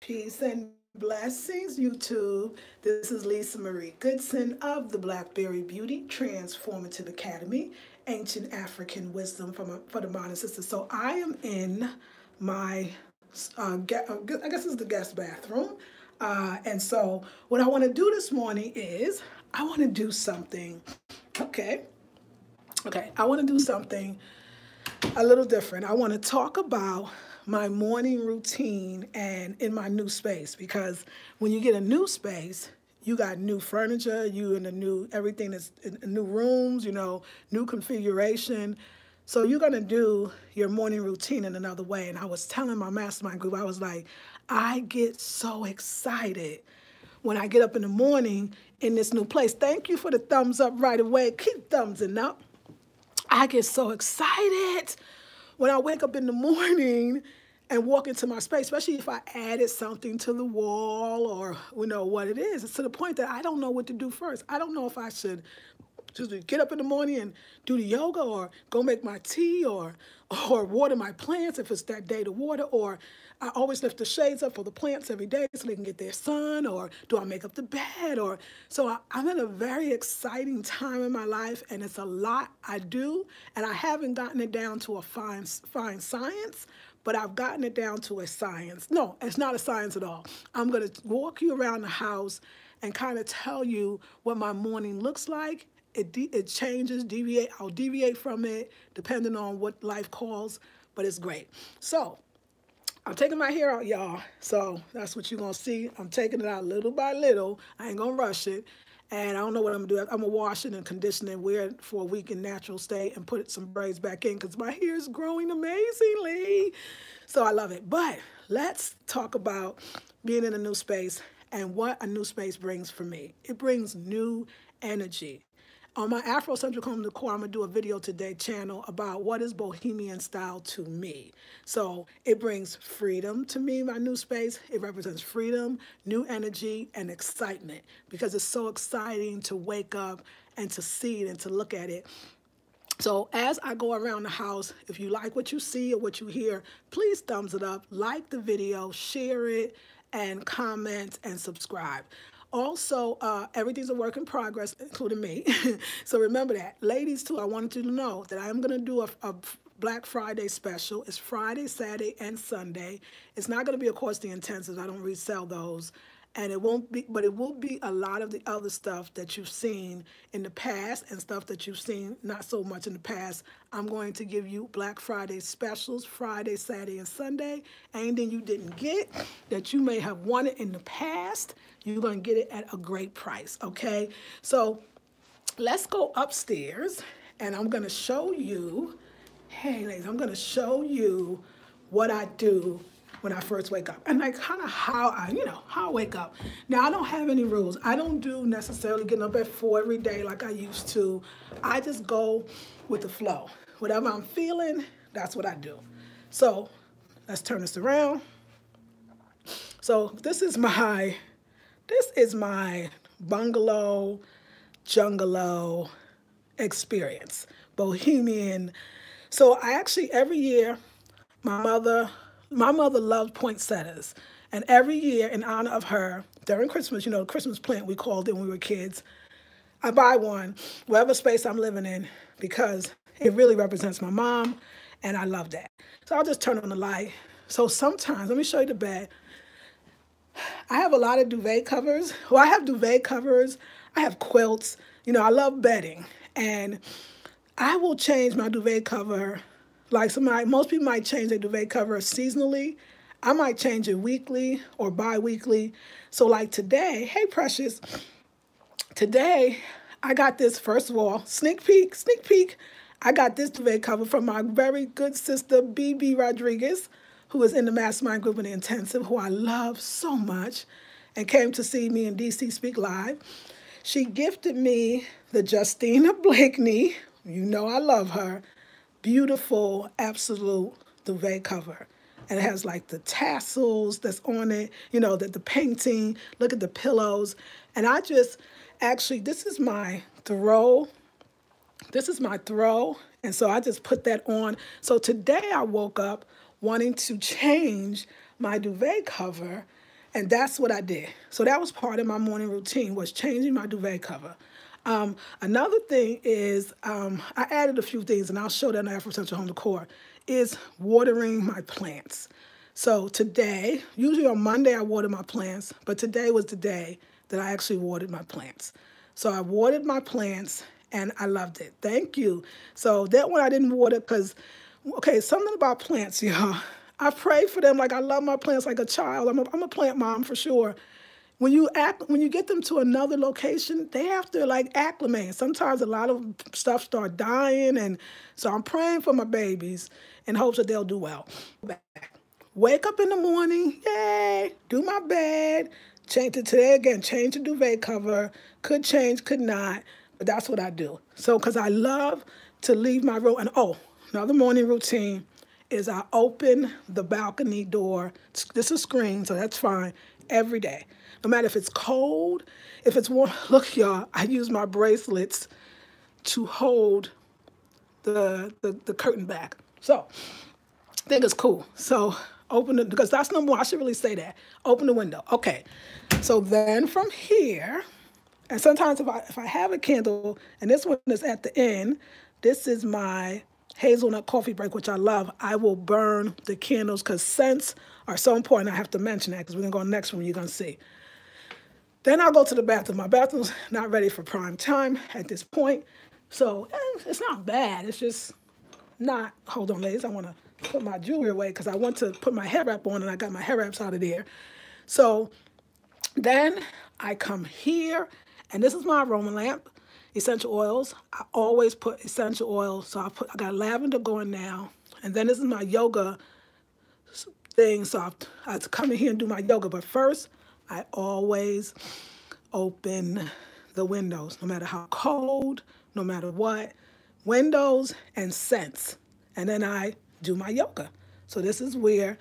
Peace and blessings, YouTube. This is Lisa Marie Goodson of the Blackberry Beauty Transformative Academy, Ancient African Wisdom for the Modern Sister. So I am in my, I guess it's the guest bathroom. And so what I want to do this morning is I want to do something. Okay. Okay. I want to do something a little different. I want to talk about my morning routine and in my new space, because when you get a new space, you got new furniture, you in a new everything is in new rooms, new configuration. So you're gonna do your morning routine in another way. And I was telling my mastermind group, I was like, I get so excited when I get up in the morning in this new place. Thank you for the thumbs up right away. Keep thumbsing up. I get so excited when I wake up in the morning and walk into my space, especially if I added something to the wall or what it is. It's to the point that I don't know what to do first. I don't know if I should just get up in the morning and do the yoga, or go make my tea, or water my plants if it's that day to water, or I always lift the shades up for the plants every day so they can get their sun, or do I make up the bed, or so I'm in a very exciting time in my life, and it's a lot I do, and I haven't gotten it down to a fine science, but I've gotten it down to a science. No, it's not a science at all. I'm going to walk you around the house and kind of tell you what my morning looks like. It changes, I'll deviate from it depending on what life calls, but it's great. So I'm taking my hair out, y'all. So that's what you're going to see. I'm taking it out little by little. I ain't going to rush it. And I don't know what I'm going to do. I'm going to wash it and condition it, wear it for a week in natural state, and put some braids back in because my hair is growing amazingly. So I love it. But let's talk about being in a new space and what a new space brings for me. It brings new energy. On my Afrocentric Home Decor, I'm going to do a video today channel about what is bohemian style to me. So it brings freedom to me, my new space. It represents freedom, new energy, and excitement, because it's so exciting to wake up and to see it and to look at it. So as I go around the house, if you like what you see or what you hear, please thumbs it up, like the video, share it, and comment and subscribe. Also, everything's a work in progress, including me. So remember that. Ladies, too, I wanted you to know that I am going to do a Black Friday special. It's Friday, Saturday, and Sunday. It's not going to be, of course, the intensives. I don't resell those. And it won't be, but it will be a lot of the other stuff that you've seen in the past and stuff that you've seen not so much in the past. I'm going to give you Black Friday specials, Friday, Saturday, and Sunday. Anything you didn't get that you may have wanted in the past, you're going to get it at a great price, okay? So let's go upstairs, and I'm going to show you, hey, ladies, I'm going to show you what I do when I first wake up, and like kind of how I wake up. Now, I don't have any rules. I don't do necessarily getting up at 4 every day like I used to. I just go with the flow. Whatever I'm feeling, that's what I do. So let's turn this around. So this is my bungalow, jungalow experience, bohemian. So I actually, every year, my mother loved poinsettias. And every year, in honor of her, during Christmas, the Christmas plant we called it when we were kids, I buy one, whatever space I'm living in, because it really represents my mom, and I love that. So I'll just turn on the light. So sometimes, let me show you the bed. I have a lot of duvet covers. Well, I have duvet covers. I have quilts. I love bedding. And I will change my duvet cover. Like most people might change their duvet cover seasonally. I might change it weekly or bi-weekly. So like today, hey Precious, today I got this, first of all, sneak peek. I got this duvet cover from my very good sister, BB Rodriguez, who is in the Mastermind Group in the Intensive, who I love so much, and came to see me in DC Speak Live. She gifted me the Justina Blakeney, I love her, beautiful, absolute duvet cover. And it has like the tassels that's on it, the painting, look at the pillows. And I just, actually, this is my throw. And so I just put that on. So today I woke up wanting to change my duvet cover And that's what I did. So that was part of my morning routine, was changing my duvet cover. Another thing is I added a few things, and I'll show that in Afro Central Home Decor, is watering my plants. So today, usually on Monday I water my plants, but today was the day that I actually watered my plants. So I watered my plants, and I loved it. Thank you. So that one I didn't water because, okay, something about plants, y'all. I pray for them like I love my plants like a child. I'm a plant mom for sure. When you get them to another location, they have to like acclimate. Sometimes a lot of stuff start dying, and so I'm praying for my babies in hopes that they'll do well. Wake up in the morning, yay, do my bed, change it today again, change the duvet cover, could change, could not, but that's what I do. So, because I love to leave my room, and another morning routine is I open the balcony door. This is a screen, so that's fine, every day. No matter if it's cold, if it's warm. Look, y'all, I use my bracelets to hold the curtain back. So, I think it's cool. So, open it, because that's number one. I should really say that. Open the window. Okay. So then from here, and sometimes if I have a candle, and this one is at the end, this is my hazelnut coffee break, which I love. I will burn the candles because scents are so important. I have to mention that because we're going to go next one, you're going to see. Then I'll go to the bathroom. My bathroom's not ready for prime time at this point. So it's not bad. It's just not, hold on, ladies. I want to put my jewelry away because I want to put my hair wrap on, and I got my hair wraps out of there. So then I come here, and this is my aroma lamp. Essential oils. I always put essential oils. So I got lavender going now. And then this is my yoga thing. So I come in here and do my yoga. But first, I always open the windows, no matter how cold, no matter what. Windows and scents. And then I do my yoga. So this is where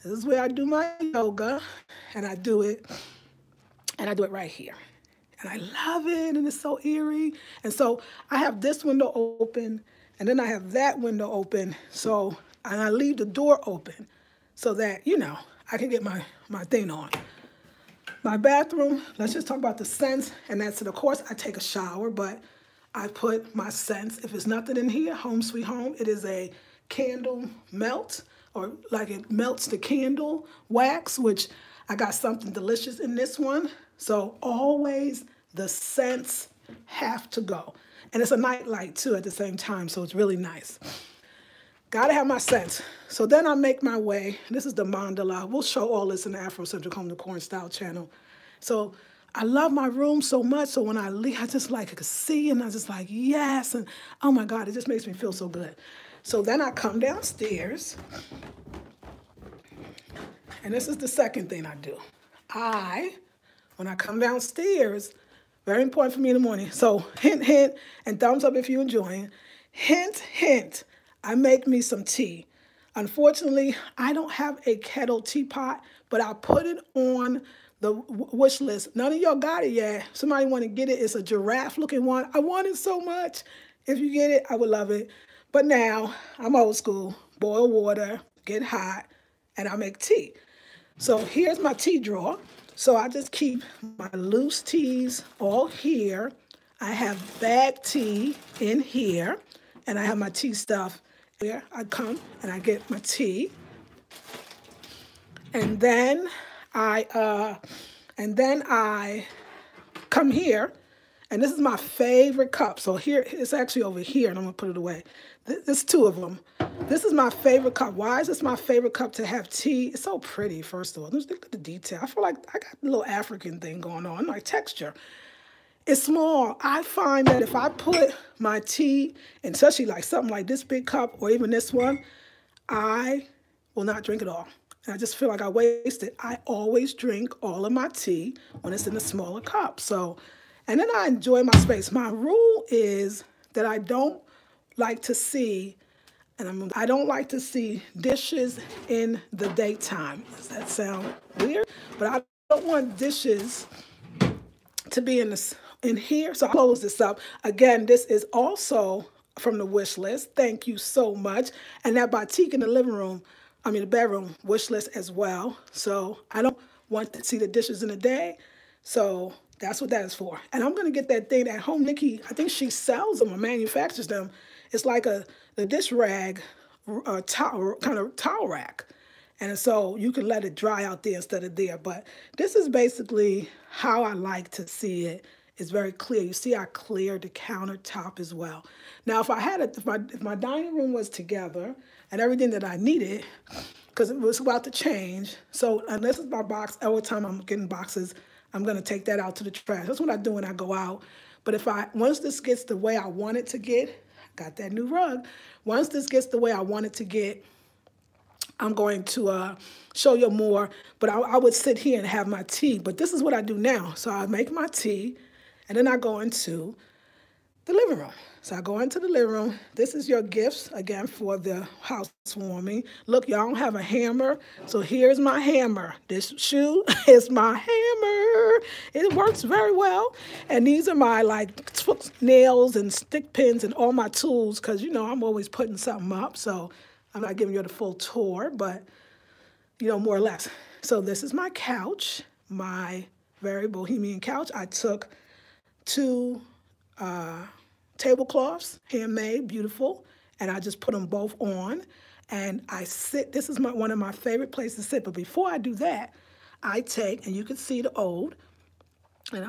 I do my yoga, and I do it right here. And I love it, and it's so eerie. And so I have this window open, and then I have that window open. So, and I leave the door open so that, I can get my thing on. My bathroom, let's just talk about the scents. And that's it. Of course, I take a shower, but I put my scents. If it's nothing in here, home sweet home, it is a candle melt, or like it melts the candle wax, which I got something delicious in this one. So always the scents have to go. And it's a night light too at the same time, so it's really nice. Gotta have my scents. So then I make my way. This is the mandala. We'll show all this in the Afro Central Home Decor and Style channel. So I love my room so much, so when I leave, I just like, I could see, and I just like, yes, and oh my God, it just makes me feel so good. So then I come downstairs, and this is the second thing I do. When I come downstairs, very important for me in the morning. So hint, hint, and thumbs up if you're enjoying. Hint, hint, I make me some tea. Unfortunately, I don't have a kettle teapot, but I put it on the wish list. None of y'all got it yet. Somebody want to get it. It's a giraffe looking one. I want it so much. If you get it, I would love it. But now I'm old school. Boil water, get hot, and I make tea. So here's my tea drawer. So I just keep my loose teas all here. I have bag tea in here, and I have my tea stuff here. I come and I get my tea, and then I come here, and this is my favorite cup. So here, it's actually over here, and I'm gonna put it away. There's two of them. This is my favorite cup. Why is this my favorite cup to have tea? It's so pretty, first of all. Let's look at the detail. I feel like I got a little African thing going on, like texture. It's small. I find that if I put my tea, and especially like something like this big cup, or even this one, I will not drink it all. And I just feel like I waste it. I always drink all of my tea when it's in a smaller cup. So, and then I enjoy my space. My rule is that I don't like to see, I don't like to see dishes in the daytime. Does that sound weird? But I don't want dishes to be in here. So I'll close this up. Again, this is also from the wish list. Thank you so much. And that batik in the living room, the bedroom wish list as well. So I don't want to see the dishes in a day. So that's what that is for. And I'm going to get that thing at home. Nikki, I think she sells them or manufactures them. It's like the dish rag towel, kind of towel rack. And so you can let it dry out there instead of there. But this is basically how I like to see it. It's very clear. You see I cleared the countertop as well. Now, if I had it, if my dining room was together and everything that I needed, because it was about to change. So, and this is my box. Every time I'm getting boxes, I'm going to take that out to the trash. That's what I do when I go out. But once this gets the way I want it to get, got that new rug. Once this gets the way I want it to get, I'm going to show you more. But I would sit here and have my tea. But this is what I do now. So I make my tea, and then I go into the living room. So I go into the living room. This is your gifts, again, for the housewarming. Look, y'all don't have a hammer. So here's my hammer. This shoe is my hammer. It works very well. And these are my, like, nails and stick pins and all my tools because, you know, I'm always putting something up. So I'm not giving you the full tour, but, you know, more or less. So this is my couch, my very bohemian couch. I took 2 tablecloths, handmade, beautiful, and I just put them both on, and I sit. This is one of my favorite places to sit, but before I do that, I take, and you can see the old, and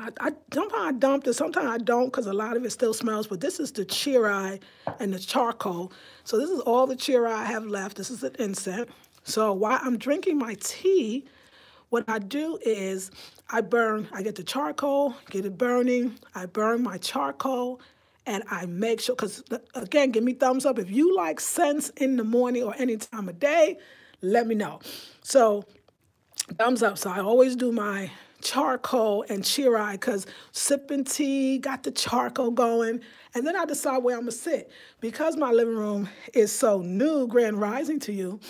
sometimes I dump it, sometimes I don't, because a lot of it still smells, but this is the cheer-eye and the charcoal. So this is all the cheer-eye I have left. This is an incense. So while I'm drinking my tea, what I do is I get the charcoal, get it burning, I burn my charcoal, and I make sure, because again, give me thumbs up. If you like scents in the morning or any time of day, let me know. So thumbs up. So I always do my charcoal and cheer-eye because sipping tea, got the charcoal going, and then I decide where I'm going to sit. Because my living room is so new, grand rising to you,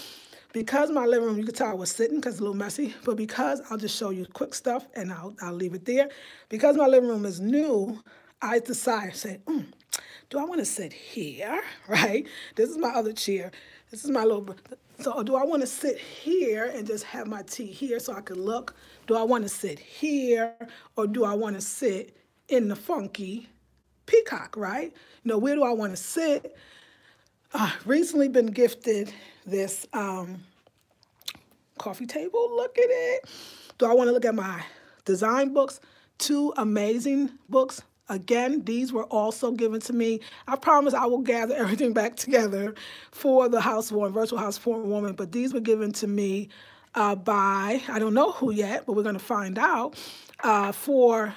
because my living room, you can tell I was sitting because it's a little messy, but because I'll just show you quick stuff and I'll leave it there. Because my living room is new, I decide, say, do I want to sit here, right? This is my other chair. This is my little, so do I want to sit here and just have my tea here so I can look? Do I want to sit here or do I want to sit in the funky peacock, right? You know, where do I want to sit? Recently been gifted this coffee table. Look at it. Do I want to look at my design books? 2 amazing books. Again, these were also given to me. I promise I will gather everything back together for the housewarming, virtual housewarming, but these were given to me by, I don't know who yet, but we're going to find out, for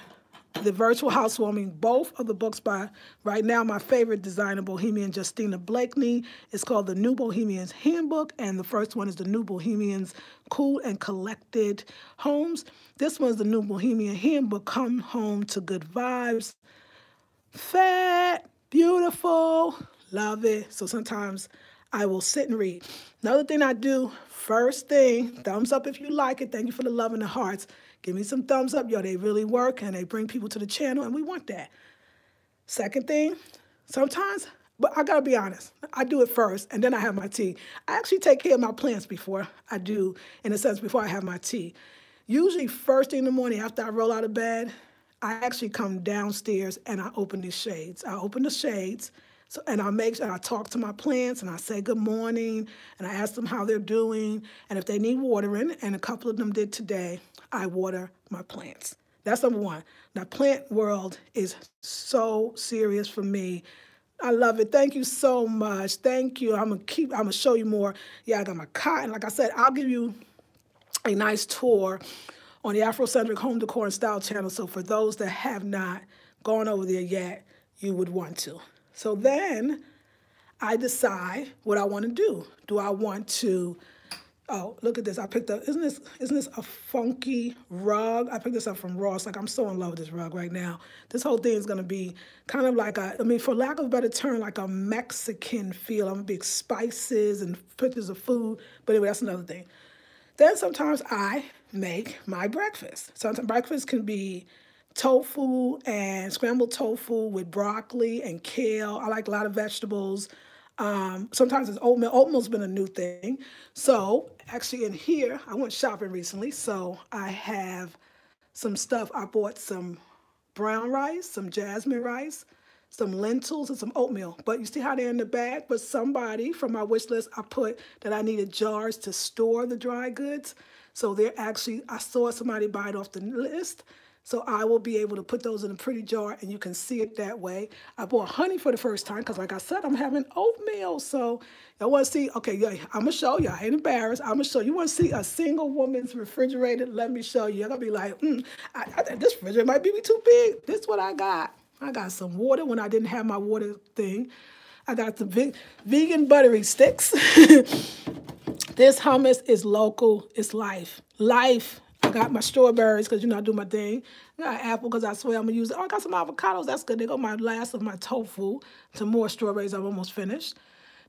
the virtual housewarming. Both of the books by, right now, my favorite designer, Bohemian Justina Blakeney. It's called The New Bohemians Handbook, and the first one is The New Bohemians Cool and Collected Homes. This one's The New Bohemian Handbook, Come Home to Good Vibes. Fat, beautiful, love it. So sometimes I will sit and read. Another thing I do, first thing, thumbs up if you like it. Thank you for the love and the hearts. Give me some thumbs up. Yo, they really work, and they bring people to the channel, and we want that. Second thing, sometimes, but I got to be honest, I do it first, and then I have my tea. I actually take care of my plants before I do, in a sense, before I have my tea. Usually first thing in the morning after I roll out of bed, I actually come downstairs and I open these shades. I open the shades, and I talk to my plants, and I say good morning, and I ask them how they're doing, and if they need watering, and a couple of them did today, I water my plants. That's number one. Now, plant world is so serious for me. I love it. Thank you so much. Thank you. I'm gonna show you more. Yeah, I got my cotton. Like I said, I'll give you a nice tour on the Afrocentric Home Decor and Style channel. So for those that have not gone over there yet, you would want to. So then I decide what I want to do. Do I want to, oh, look at this. I picked up, isn't this a funky rug? I picked this up from Ross. Like, I'm so in love with this rug right now. This whole thing is going to be kind of like for lack of a better term, like a Mexican feel. I'm big spices and pictures of food. But anyway, that's another thing. Then sometimes I make my breakfast. Sometimes breakfast can be tofu and scrambled tofu with broccoli and kale. I like a lot of vegetables. Sometimes it's oatmeal. Oatmeal's been a new thing. So actually in here, I went shopping recently, so I have some stuff. I bought some brown rice, some jasmine rice, some lentils, and some oatmeal. But you see how they're in the bag? But somebody from my wish list, I put that I needed jars to store the dry goods. So they're actually, I saw somebody buy it off the list. So I will be able to put those in a pretty jar and you can see it that way. I bought honey for the first time because like I said, I'm having oatmeal. So y'all want to see, okay, yeah, I'm going to show you. I ain't embarrassed. I'm going to show you. You want to see a single woman's refrigerator? Let me show you. You're going to be like, this refrigerator might be too big. This is what I got. I got some water when I didn't have my water thing. I got the vegan buttery sticks. This hummus is local. It's life. Life. I got my strawberries because, you know, I do my thing. I got apple because I swear I'm going to use it. Oh, I got some avocados. That's good. They go my last of my tofu. Some more strawberries. I'm almost finished.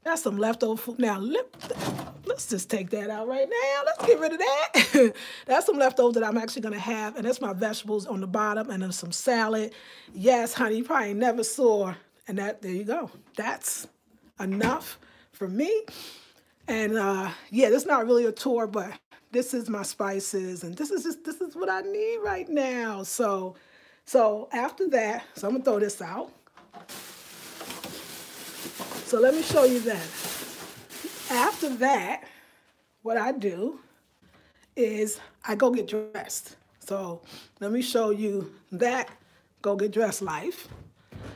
That's some leftover food. Now, let's just take that out right now. Let's get rid of that. That's some leftovers that I'm actually going to have. And that's my vegetables on the bottom. And then some salad. Yes, honey, you probably never saw. And there you go. That's enough for me. And, yeah, this is not really a tour, but this is my spices, and this is what I need right now. So after that, so I'm gonna throw this out. So let me show you that. After that, what I do is I go get dressed. So let me show you that go get dressed life.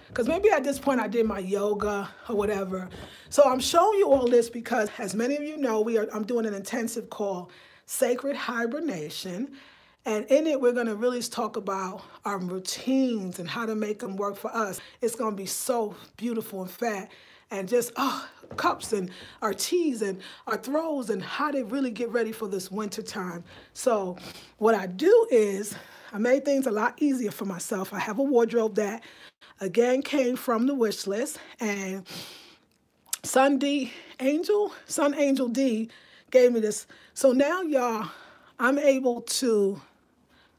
Because maybe at this point I did my yoga or whatever. So I'm showing you all this because, as many of you know, I'm doing an intensive called Sacred Hibernation. And in it, we're going to really talk about our routines and how to make them work for us. It's going to be so beautiful and fat. And just, cups and our teas and our throws and how to really get ready for this winter time. So what I do is I made things a lot easier for myself. I have a wardrobe that, again, came from the wish list. And Sun Angel D gave me this. So now, y'all, I'm able to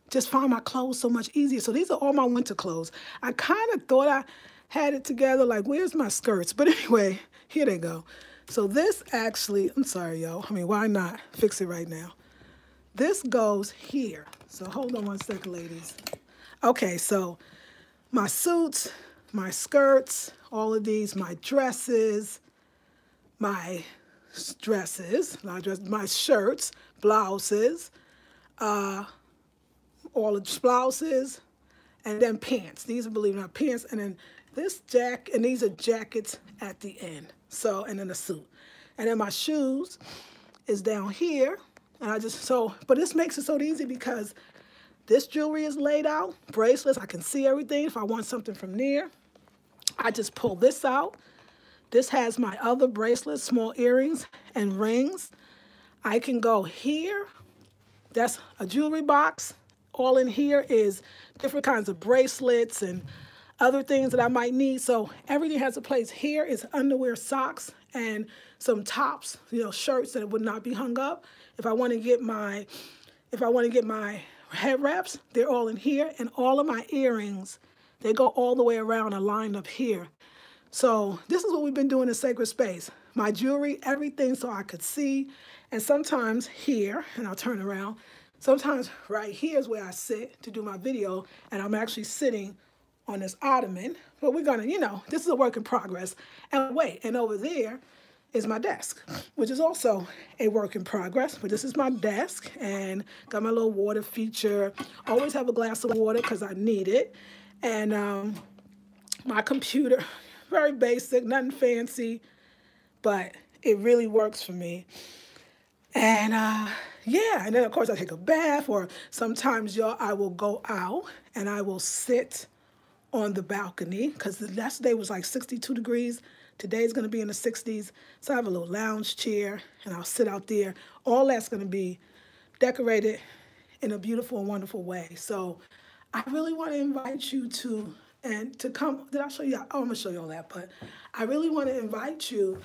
just find my clothes so much easier. So these are all my winter clothes. I kind of thought I had it together, like, where's my skirts? But anyway, here they go. So this actually, I'm sorry, y'all. I mean, why not fix it right now? This goes here. So hold on one second, ladies. Okay, so my suits, my skirts, all of these, my dresses, my shirts, blouses, all the blouses, and then pants. These are, believe it or not, pants, and then this jacket, and these are jackets at the end. So, and then a suit. And then my shoes is down here. And but this makes it so easy because this jewelry is laid out, bracelets, I can see everything. If I want something from near, I just pull this out. This has my other bracelets, small earrings, and rings. I can go here. That's a jewelry box. All in here is different kinds of bracelets and other things that I might need. So everything has a place. Here is underwear, socks, and some tops, shirts that would not be hung up. If I want to get my head wraps, they're all in here. And all of my earrings, they go all the way around and lined up here. So this is what we've been doing in Sacred Space. My jewelry, everything so I could see. And sometimes here, and I'll turn around, sometimes right here is where I sit to do my video, and I'm actually sitting on this ottoman. But we're going to, this is a work in progress. And wait, and over there is my desk, which is also a work in progress. But this is my desk, and got my little water feature. Always have a glass of water because I need it. And my computer, very basic, nothing fancy, but it really works for me. And yeah, and then of course I take a bath, or sometimes, y'all, I will go out and I will sit on the balcony because the last day was like 62 degrees. Today's going to be in the 60s. So I have a little lounge chair and I'll sit out there. All that's going to be decorated in a beautiful and wonderful way. So I really want to invite you to come. Did I show you? Oh, I'm going to show you all that. But I really want to invite you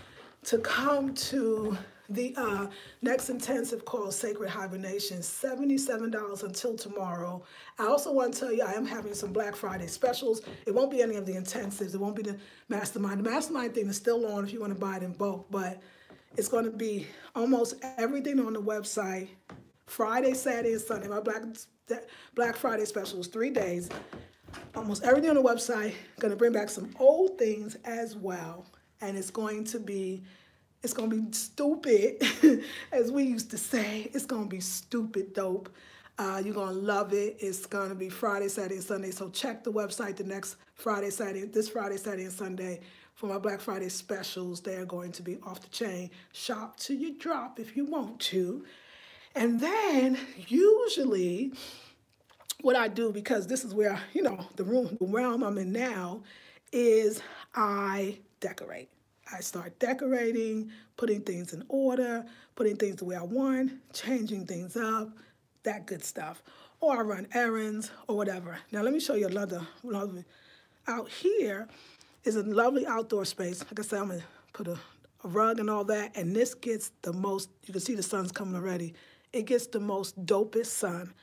to come to the next intensive called Sacred Hibernation, $77 until tomorrow. I also want to tell you I am having some Black Friday specials. It won't be any of the intensives. It won't be the mastermind. The mastermind thing is still on if you want to buy it in bulk, but It's going to be almost everything on the website. Friday, Saturday, and Sunday. My Black Friday special is 3 days. Almost everything on the website. Going to bring back some old things as well. And it's going to be stupid, as we used to say. It's going to be stupid dope. You're going to love it. It's going to be Friday, Saturday, and Sunday. So check the website this Friday, Saturday, and Sunday for my Black Friday specials. They're going to be off the chain. Shop till you drop if you want to. And then usually what I do, because this is where, the realm I'm in now, is I decorate. I start decorating, putting things in order, putting things the way I want, changing things up, that good stuff. Or I run errands or whatever. Now let me show you another. Out here is a lovely outdoor space. Like I said, I'm going to put a rug and all that. And this gets the most, you can see the sun's coming already. It gets the most dopest sun.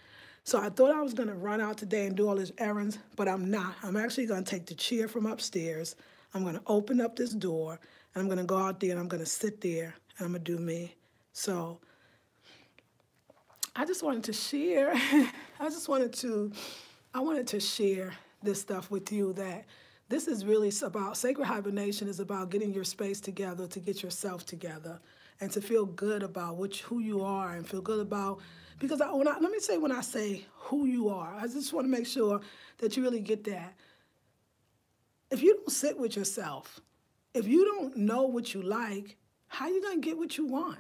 So I thought I was going to run out today and do all these errands, but I'm not. I'm actually going to take the chair from upstairs. I'm going to open up this door, and I'm going to go out there, and I'm going to sit there, and I'm going to do me. So I just wanted to share. I wanted to share this stuff with you, that this is really about, Sacred Hibernation is about getting your space together to get yourself together and to feel good about who you are and feel good about, because let me say, when I say who you are, I just want to make sure that you really get that. If you don't sit with yourself, if you don't know what you like, how are you going to get what you want?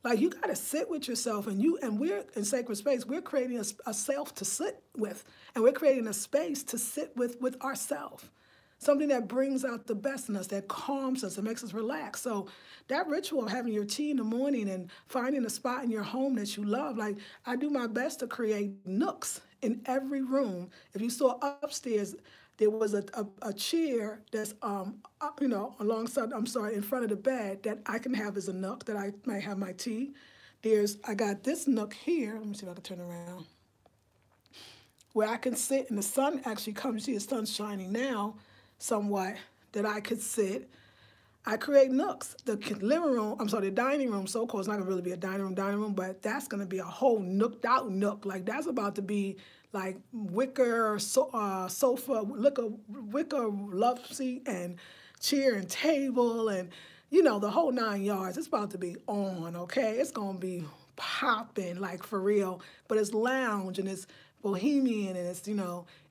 Like, you got to sit with yourself, and we're in sacred space. We're creating a self to sit with, and we're creating a space to sit with ourselves. Something that brings out the best in us, that calms us and makes us relax. So that ritual of having your tea in the morning and finding a spot in your home that you love, like, I do my best to create nooks in every room. If you saw upstairs, there was a chair that's, in front of the bed that I can have as a nook that I might have my tea. I got this nook here. Let me see if I can turn around. Where I can sit, and the sun actually comes. You see the sun's shining now somewhat, that I could sit. I create nooks. The dining room, so-called, it's not going to really be a dining room, but that's going to be a whole nooked out nook. Like, that's about to be like wicker sofa, wicker love seat and chair and table and, the whole 9 yards. It's about to be on, okay? It's going to be popping, like, for real. But it's lounge and it's bohemian and it's,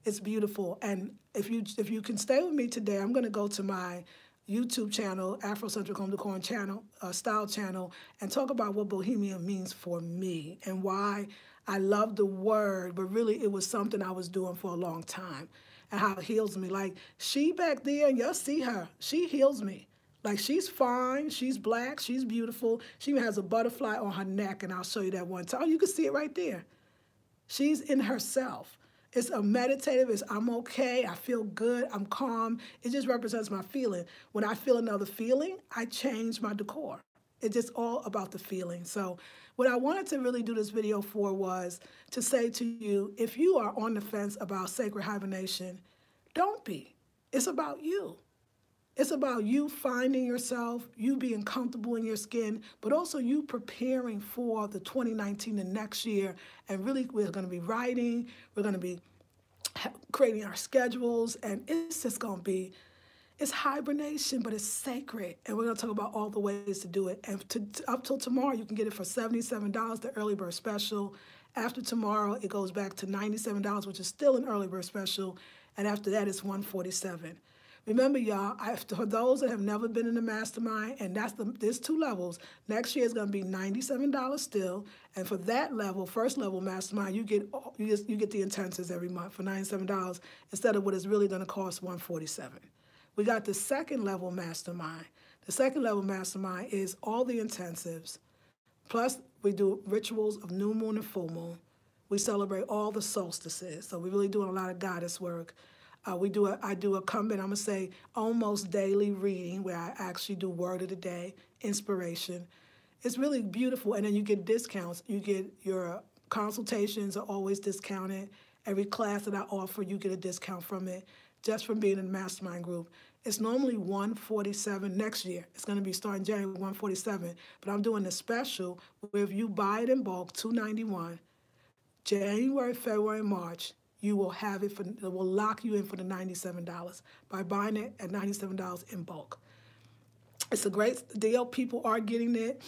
it's beautiful. And if you can stay with me today, I'm going to go to my YouTube channel, Afrocentric Home Decor channel, style channel, and talk about what bohemian means for me and why I love the word, but really it was something I was doing for a long time, and how it heals me. Like, she back there, and you'll see her, she heals me. Like, she's fine, she's black, she's beautiful. She even has a butterfly on her neck, and I'll show you that one time. Oh, you can see it right there. She's in herself. It's a meditative, it's I'm okay, I feel good, I'm calm. It just represents my feeling. When I feel another feeling, I change my decor. It's just all about the feeling. So what I wanted to really do this video for was to say to you, if you are on the fence about sacred hibernation, don't be. It's about you. It's about you finding yourself, you being comfortable in your skin, but also you preparing for the 2019, the next year. And really, we're going to be writing, we're going to be creating our schedules, and it's just going to be, it's hibernation, but it's sacred. And we're going to talk about all the ways to do it. And up till tomorrow, you can get it for $77, the early bird special. After tomorrow, it goes back to $97, which is still an early bird special. And after that, it's $147. Remember, y'all, for those that have never been in the mastermind, and there's 2 levels. Next year is going to be $97 still, and for that level, first level mastermind, you get the intensives every month for $97 instead of what it's really going to cost, $147. We got the second level mastermind. The second level mastermind is all the intensives, plus we do rituals of new moon and full moon. We celebrate all the solstices, so we're really doing a lot of goddess work. I do a I'm going to say almost daily reading where I actually do word of the day, inspiration. It's really beautiful, and then you get discounts. You get your consultations are always discounted. Every class that I offer, you get a discount from it. just from being in the mastermind group. It's normally $147 next year. It's going to be starting January $147. But I'm doing a special where if you buy it in bulk, $291, January, February, March, you will have it it will lock you in for the $97 by buying it at $97 in bulk. It's a great deal. People are getting it.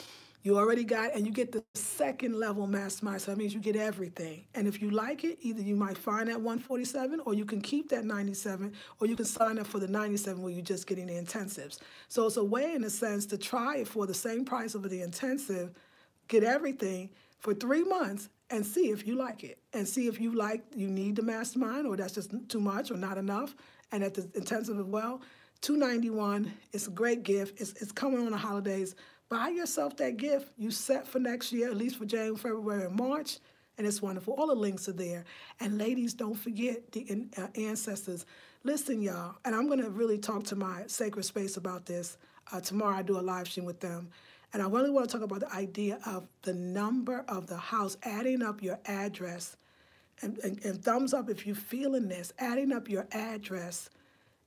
You already got, and you get the second level mastermind. So that means you get everything. And if you like it, either you might find that $147, or you can keep that $97, or you can sign up for the $97 where you're just getting the intensives. So it's a way, in a sense, to try it for the same price of the intensive, get everything for 3 months, and see if you like it, and see if you need the mastermind, or that's just too much or not enough, and at the intensive as well. $291. It's a great gift. It's coming on the holidays. Buy yourself that gift. You set for next year, at least for January, February, and March, and it's wonderful. All the links are there. And ladies, don't forget the ancestors. Listen, y'all, and I'm going to really talk to my sacred space about this. Tomorrow I do a live stream with them. And I really want to talk about the idea of the number of the house, adding up your address, and thumbs up if you're feeling this, adding up your address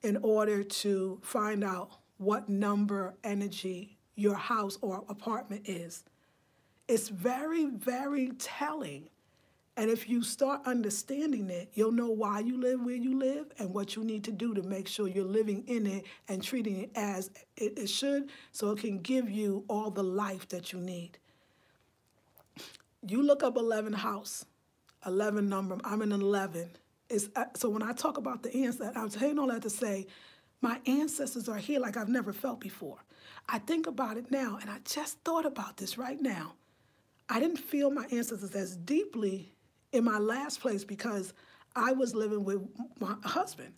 in order to find out what number energy your house or apartment is. It's very, very telling. And if you start understanding it, you'll know why you live where you live and what you need to do to make sure you're living in it and treating it as it should, so it can give you all the life that you need. You look up 11 house, 11 number. I'm in 11. So when I talk about the ancestors, I'm saying all that to say, my ancestors are here like I've never felt before. I think about it now, and I just thought about this right now. I didn't feel my ancestors as deeply in my last place because I was living with my husband.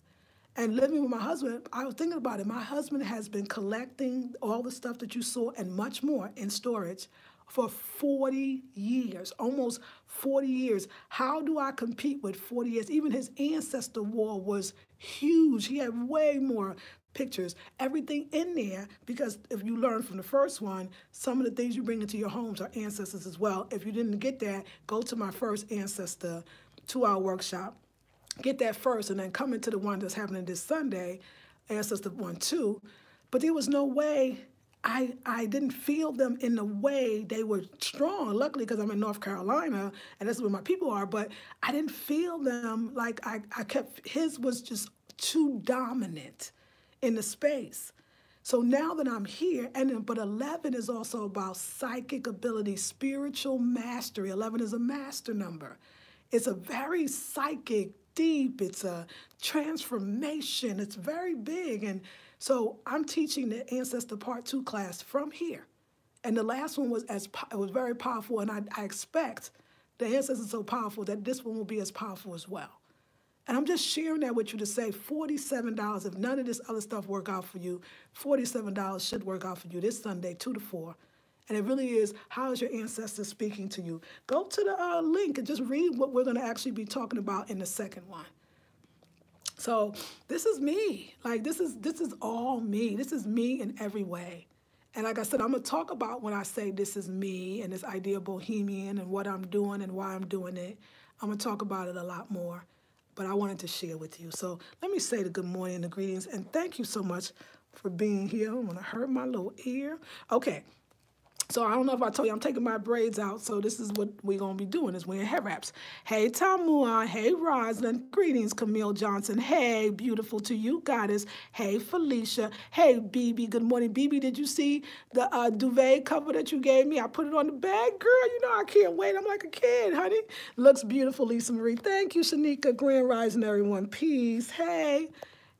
And living with my husband, I was thinking about it. My husband has been collecting all the stuff that you saw and much more in storage for 40 years, almost 40 years. How do I compete with 40 years? Even his ancestor wall was huge. He had way more pictures, everything in there, because if you learn from the first one, some of the things you bring into your homes are ancestors as well. If you didn't get that, go to my first ancestor 2-hour workshop. Get that first, and then come into the one that's happening this Sunday, ancestor 1-2. But there was no way I didn't feel them in the way they were strong. Luckily, because I'm in North Carolina, and that's where my people are, but I didn't feel them like I kept, his was just too dominant in the space. So now that I'm here, but 11 is also about psychic ability, spiritual mastery. 11 is a master number. It's a very psychic, deep, it's a transformation, it's very big. And so I'm teaching the Ancestor Part 2 class from here. And the last one was very powerful, and I expect the ancestors are so powerful that this one will be as powerful as well. And I'm just sharing that with you to say $47, if none of this other stuff work out for you, $47 should work out for you this Sunday, 2 to 4. And it really is, how is your ancestor speaking to you? Go to the link and just read what we're going to actually be talking about in the second one. So this is me. Like, this is all me. This is me in every way. And like I said, I'm going to talk about when I say this is me and this idea of bohemian and what I'm doing and why I'm doing it. I'm going to talk about it a lot more. But I wanted to share with you. So let me say the good morning and the greetings. And thank you so much for being here. I'm going to hurt my little ear. Okay. So I don't know if I told you, I'm taking my braids out, so this is what we're going to be doing, is wearing hair wraps. Hey, Tamua. Hey, Rosalind. Greetings, Camille Johnson. Hey, beautiful to you, Goddess. Hey, Felicia. Hey, BB. Good morning. BB, did you see the duvet cover that you gave me? I put it on the bed. Girl, you know I can't wait. I'm like a kid, honey. Looks beautiful, Lisa Marie. Thank you, Shanika. Grand Rising, everyone. Peace. Hey.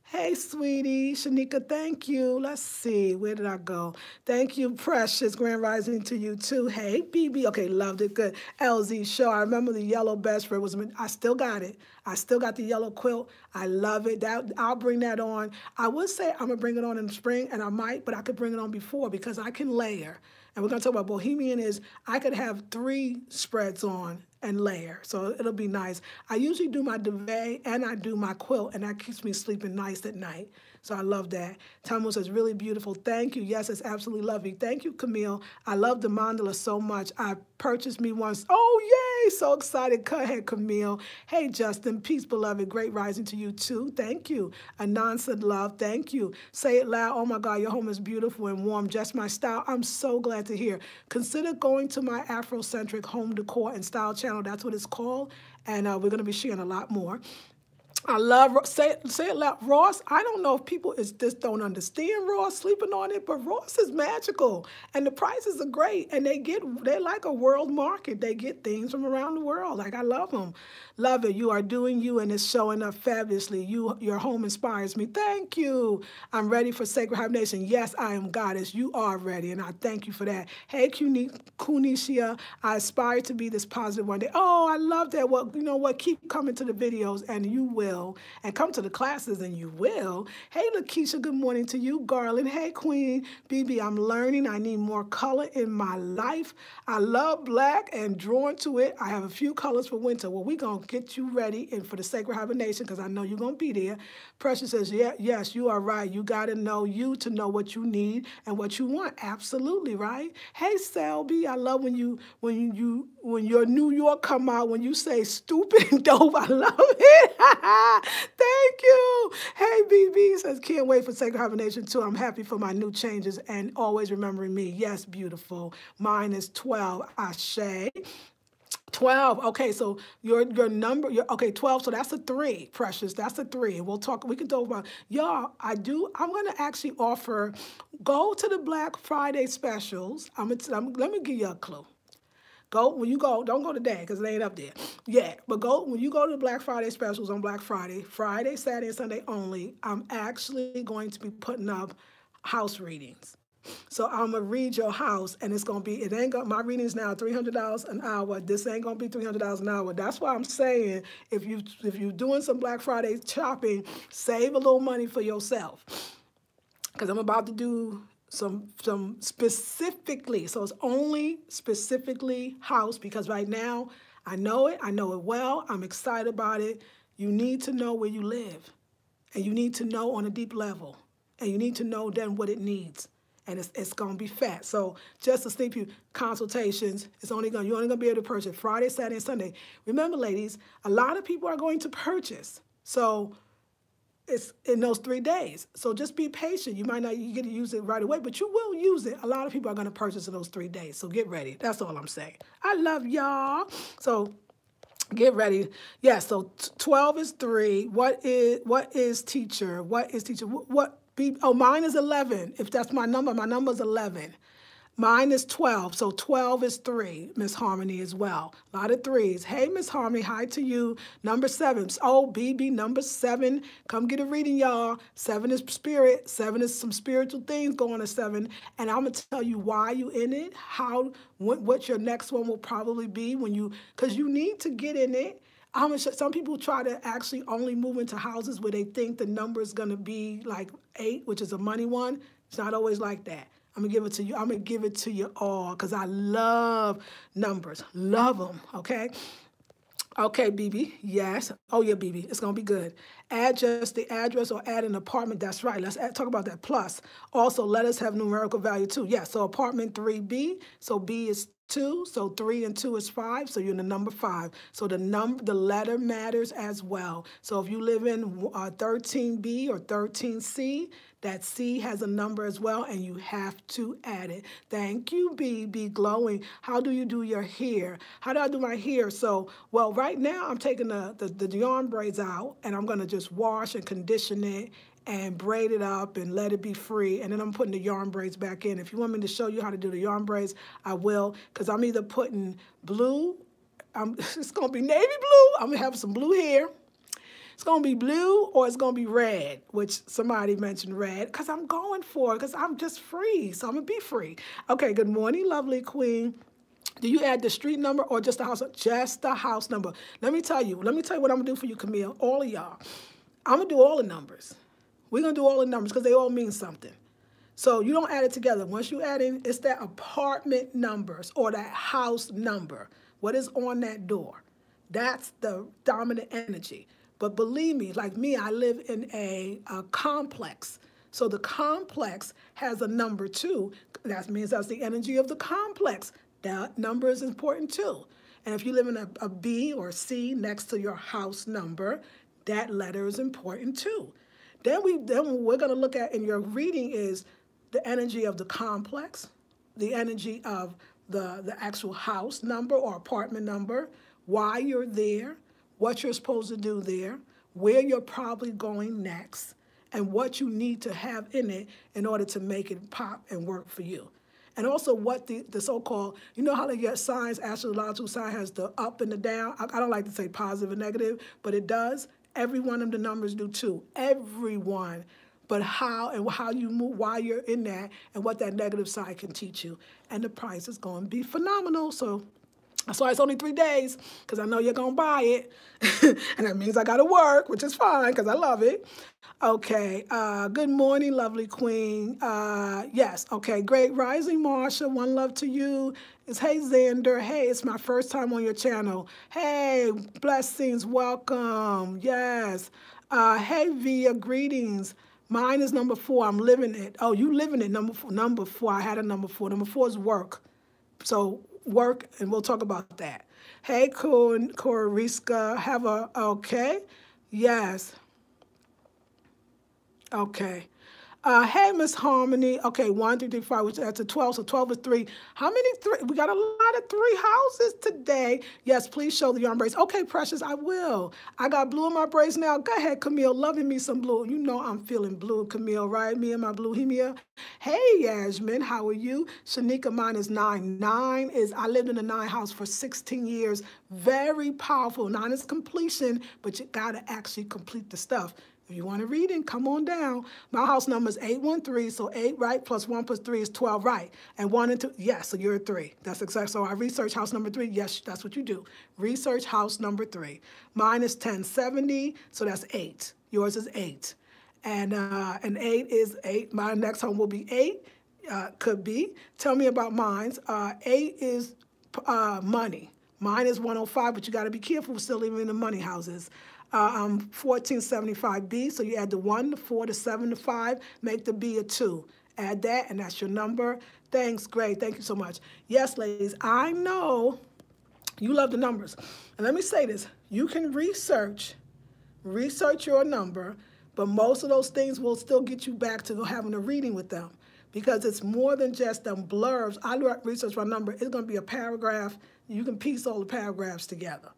Hey, sweetie. Shanika, thank you. Let's see. Where did I go? Thank you, Precious. Grand Rising to you, too. Hey, BB. Okay, loved it. Good. LZ Show. I remember the yellow best friend was, I still got it. I still got the yellow quilt. I love it. I'll bring that on. I would say I'm going to bring it on in the spring, and I might, but I could bring it on before because I can layer. And we're going to talk about Bohemian is I could have 3 spreads on and layer. So it'll be nice. I usually do my duvet and I do my quilt, and that keeps me sleeping nice at night. So I love that. Tamu says, really beautiful. Thank you. Yes, it's absolutely lovely. Thank you, Camille. I love the mandala so much. I purchased me once. Oh, yay. So excited. Go ahead, Camille. Hey, Justin. Peace, beloved. Great rising to you, too. Thank you. Anan said, love. Thank you. Say it loud. Oh, my God, your home is beautiful and warm. Just my style. I'm so glad to hear. Consider going to my Afrocentric home decor and style channel. That's what it's called. And we're going to be sharing a lot more. I love, say it loud, Ross. I don't know if people just don't understand Ross, sleeping on it, but Ross is magical. And the prices are great. And they're like a world market. They get things from around the world. Like, I love them. Love it. You are doing you, and it's showing up fabulously. Your home inspires me. Thank you. I'm ready for Sacred Hibernation. Yes, I am goddess. You are ready, and I thank you for that. Hey, Kunishia, I aspire to be this positive one day. Oh, I love that. Well, you know what? Keep coming to the videos, and you will. And come to the classes, and you will. Hey, Lakeisha, good morning to you. Garland, hey, Queen. BB, I'm learning. I need more color in my life. I love black and drawn to it. I have a few colors for winter. Well, we're going to get you ready and for the Sacred Hibernation because I know you're going to be there. Precious says, yeah, yes, you are right. You got to know you to know what you need and what you want. Absolutely, right? Hey, Selby, I love when your New York come out, when you say stupid and dope. I love it. Thank you. Hey, BB says, can't wait for Sacred Hibernation too. I'm happy for my new changes and always remembering me. Yes, beautiful. Mine is 12. Ashe. 12. Okay, so your number, okay, 12. So that's a 3, Precious. That's a 3. We can talk about, y'all, I'm going to actually offer, go to the Black Friday specials. Let me give you a clue. When you go, don't go today because it ain't up there yet. But when you go to the Black Friday specials on Black Friday, Saturday, and Sunday only, I'm actually going to be putting up house readings. So I'm gonna read your house, and it's gonna be, my readings now $300 an hour. This ain't gonna be $300 an hour. That's why I'm saying if you're doing some Black Friday shopping, save a little money for yourself. Because I'm about to do some specifically, so it's only specifically house, because right now I know it well, I'm excited about it. You need to know where you live, and you need to know on a deep level, and you need to know then what it needs, and it's gonna be fat. So just to sneak you, consultations, you're only gonna be able to purchase Friday, Saturday, and Sunday. Remember, ladies, a lot of people are going to purchase, so it's in those 3 days. So just be patient. You might not get to use it right away, but you will use it. A lot of people are going to purchase in those 3 days. So get ready. That's all I'm saying. I love y'all. So get ready. Yeah, so 12 is 3. What is teacher? What is teacher? Mine is 11. If that's my number is 11. Mine is 12, so 12 is 3, Miss Harmony as well. A lot of 3s. Hey, Miss Harmony, hi to you. Number 7. Oh, BB, number 7. Come get a reading, y'all. 7 is spirit. 7 is some spiritual things going to 7. And I'm going to tell you why you in it, what your next one will probably be because you need to get in it. Some people try to actually only move into houses where they think the number is going to be like 8, which is a money one. It's not always like that. I'm going to give it to you. I'm going to give it to you all because I love numbers. Love them, okay? Okay, BB, yes. Oh, yeah, BB, it's going to be good. Add just the address or add an apartment. That's right. Let's talk about that. Plus, also, let us have numerical value, too. Yeah, so apartment 3B, so B is 2, so 3 and 2 is 5, so you're in the number 5. So the letter matters as well. So if you live in 13B or 13C, that C has a number as well, and you have to add it. Thank you, BB Glowing. How do you do your hair? How do I do my hair? So, well, right now I'm taking the yarn braids out, and I'm going to just wash and condition it and braid it up and let it be free. And then I'm putting the yarn braids back in. If you want me to show you how to do the yarn braids, I will, because I'm either putting blue, it's going to be navy blue. I'm going to have some blue hair. It's going to be blue or it's going to be red, which somebody mentioned red, because I'm going for it, because I'm just free. So I'm going to be free. Okay, good morning, lovely queen. Do you add the street number or just the house? Just the house number. Let me tell you what I'm going to do for you, Camille, all of y'all. I'm going to do all the numbers. We're going to do all the numbers because they all mean something. So you don't add it together. Once you add in, it's that apartment numbers or that house number. What is on that door? That's the dominant energy. But believe me, like me, I live in a complex. So the complex has a number too. That means that's the energy of the complex. That number is important too. And if you live in a B or C next to your house number, that letter is important too. Then we're going to look at in your reading is the energy of the complex, the energy of the actual house number or apartment number, why you're there, what you're supposed to do there, where you're probably going next, and what you need to have in it in order to make it pop and work for you. And also what the so-called, you know how they get signs, astrological sign has the up and the down. I don't like to say positive and negative, but it does. Every one of the numbers do too. Everyone. But how you move, why you're in that, and what that negative side can teach you. And the price is going to be phenomenal. So that's why it's only 3 days, because I know you're going to buy it. And that means I got to work, which is fine, because I love it. Okay. Good morning, lovely queen. Yes. Okay. Great rising, Marsha. One love to you. It's hey, Xander. Hey, it's my first time on your channel. Hey, blessings. Welcome. Yes. Hey, Via. Greetings. Mine is number 4. I'm living it. Oh, you living it. Number four. I had a number 4. Number 4 is work. So work, and we'll talk about that. Hey, Koriska, have a, okay, yes, okay. Hey, Miss Harmony. Okay, 1, 2, 3, 5, which that's a 12, so 12 is 3. How many 3? We got a lot of 3 houses today. Yes, please show the yarn braids. Okay, Precious, I will. I got blue in my braids now. Go ahead, Camille, loving me some blue. You know I'm feeling blue, Camille, right? Me and my blue hemia. Hey, Yasmin, how are you? Shanika, mine is 9. 9 is, I lived in a 9 house for 16 years. Very powerful. 9 is completion, but you got to actually complete the stuff. If you want to read it, come on down. My house number is 813, so 8 right plus 1 plus 3 is 12 right. And 1 and 2, yes, so you're a 3. That's exactly, so I research house number 3. Yes, that's what you do. Research house number 3. Mine is 1070, so that's 8. Yours is 8. And 8 is 8. My next home will be 8, could be. Tell me about mines. 8 is money. Mine is 105, but you got to be careful. We're still living in the money houses. 1475B, so you add the 1, the 4, the 7, the 5, make the B a 2. Add that, and that's your number. Thanks, great, thank you so much. Yes, ladies, I know you love the numbers. And let me say this, you can research your number, but most of those things will still get you back to having a reading with them, because it's more than just them blurbs. I research my number, it's going to be a paragraph. You can piece all the paragraphs together.